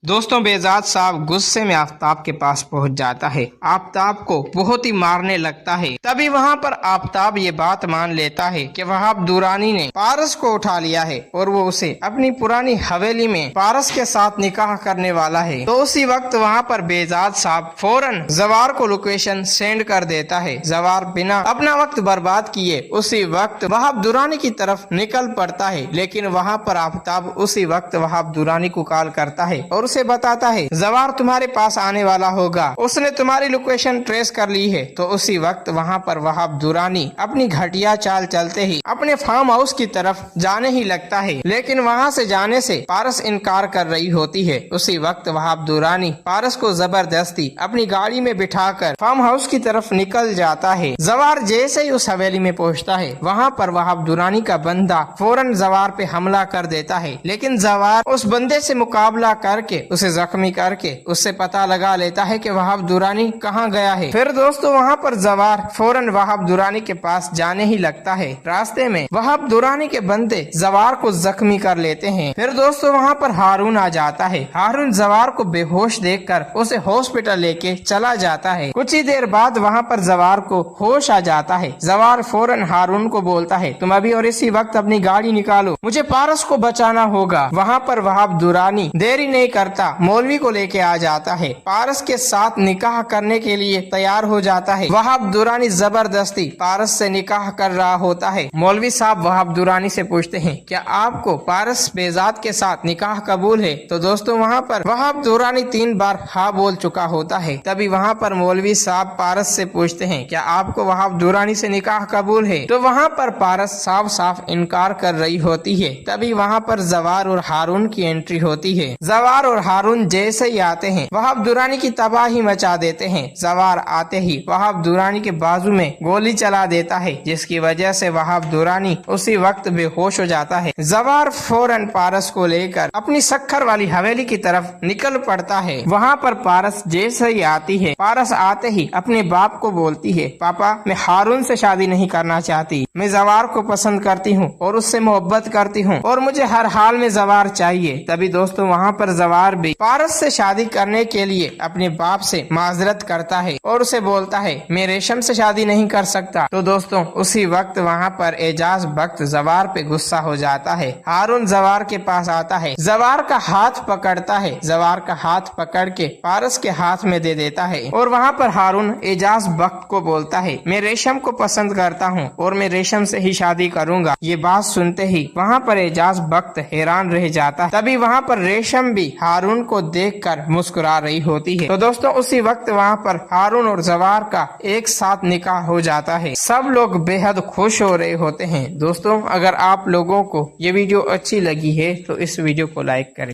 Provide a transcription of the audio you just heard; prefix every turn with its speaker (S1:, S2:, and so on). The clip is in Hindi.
S1: दोस्तों बेजाद साहब गुस्से में आफताब के पास पहुंच जाता है। आफताब को बहुत ही मारने लगता है। तभी वहां पर आफताब ये बात मान लेता है कि वहाब दुरानी ने पारस को उठा लिया है और वो उसे अपनी पुरानी हवेली में पारस के साथ निकाह करने वाला है। तो उसी वक्त वहां पर बेजाद साहब फौरन जवार को लोकेशन सेंड कर देता है। जवार बिना अपना वक्त बर्बाद किए उसी वक्त वहाब दुरानी की तरफ निकल पड़ता है, लेकिन वहां पर आफताब उसी वक्त वहाब दुरानी को कॉल करता है और उसे बताता है जवार तुम्हारे पास आने वाला होगा, उसने तुम्हारी लोकेशन ट्रेस कर ली है। तो उसी वक्त वहां पर वहाब दुरानी अपनी घटिया चाल चलते ही अपने फार्म हाउस की तरफ जाने ही लगता है, लेकिन वहां से जाने से पारस इनकार कर रही होती है। उसी वक्त वहाब दुरानी पारस को जबरदस्ती अपनी गाड़ी में बिठाकर फार्म हाउस की तरफ निकल जाता है। जवार जैसे ही उस हवेली में पहुंचता है वहां पर वहाब दुरानी का बंदा फौरन जवार पे हमला कर देता है, लेकिन जवार उस बंदे से मुकाबला करके उसे जख्मी करके उससे पता लगा लेता है कि वहाब दुरानी कहाँ गया है। फिर दोस्तों वहाँ पर जवार फौरन वहाब दुरानी के पास जाने ही लगता है। रास्ते में वहाब दुरानी के बंदे जवार को जख्मी कर लेते हैं। फिर दोस्तों वहाँ पर हारून आ जाता है। हारून जवार को बेहोश देखकर उसे हॉस्पिटल लेके चला जाता है। कुछ ही देर बाद वहाँ पर जवार को होश आ जाता है। जवार फौरन हारून को बोलता है तुम अभी और इसी वक्त अपनी गाड़ी निकालो, मुझे पारस को बचाना होगा। वहाँ पर वहाब दुरानी देरी नहीं करता, मौलवी को लेके आ जाता है। पारस के साथ निकाह करने के लिए तैयार हो जाता है। वहाब दुरानी जबरदस्ती पारस से निकाह कर रहा होता है। मौलवी साहब वहाब दुरानी से पूछते हैं क्या आपको पारस बेजाद के साथ निकाह कबूल है? तो दोस्तों वहाँ पर वहाब दुरानी 3 बार हाँ बोल चुका होता है। तभी वहाँ पर मौलवी साहब पारस से पूछते हैं क्या आपको वहाब दुरानी से निकाह कबूल है? तो वहाँ पर पारस साफ साफ इनकार कर रही होती है। तभी वहाँ पर जवार और हारून की एंट्री होती है। जवार और हारून जैसे ही आते हैं वहाब दुरानी की तबाही मचा देते हैं। जवार आते ही वहाब दुरानी के बाजू में गोली चला देता है, जिसकी वजह से वहाब दुरानी उसी वक्त बेहोश हो जाता है। जवार फौरन पारस को लेकर अपनी सक्खर वाली हवेली की तरफ निकल पड़ता है। वहाँ पर पारस जैसे ही आती है, पारस आते ही अपने बाप को बोलती है पापा मैं हारून से शादी नहीं करना चाहती, मैं जवार को पसंद करती हूँ और उससे मोहब्बत करती हूँ और मुझे हर हाल में जवार चाहिए। तभी दोस्तों वहाँ पर जवार भी पारस से शादी करने के लिए अपने बाप से माजरत करता है और उसे बोलता है मैं रेशम से शादी नहीं कर सकता। तो दोस्तों उसी वक्त वहाँ पर एजाज बख्त जवार पे गुस्सा हो जाता है। हारून जवार के पास आता है, जवार का हाथ पकड़ता है, जवार का हाथ पकड़ के पारस के हाथ में दे देता है और वहाँ पर हारून एजाज बख्त को बोलता है मैं रेशम को पसंद करता हूँ और मैं रेशम से ही शादी करूँगा। ये बात सुनते ही वहाँ पर एजाज बख्त हैरान रह जाता है। तभी वहाँ पर रेशम भी हारून को देखकर मुस्कुरा रही होती है। तो दोस्तों उसी वक्त वहाँ पर हारून और जवार का एक साथ निकाह हो जाता है। सब लोग बेहद खुश हो रहे होते हैं। दोस्तों अगर आप लोगों को ये वीडियो अच्छी लगी है तो इस वीडियो को लाइक करें।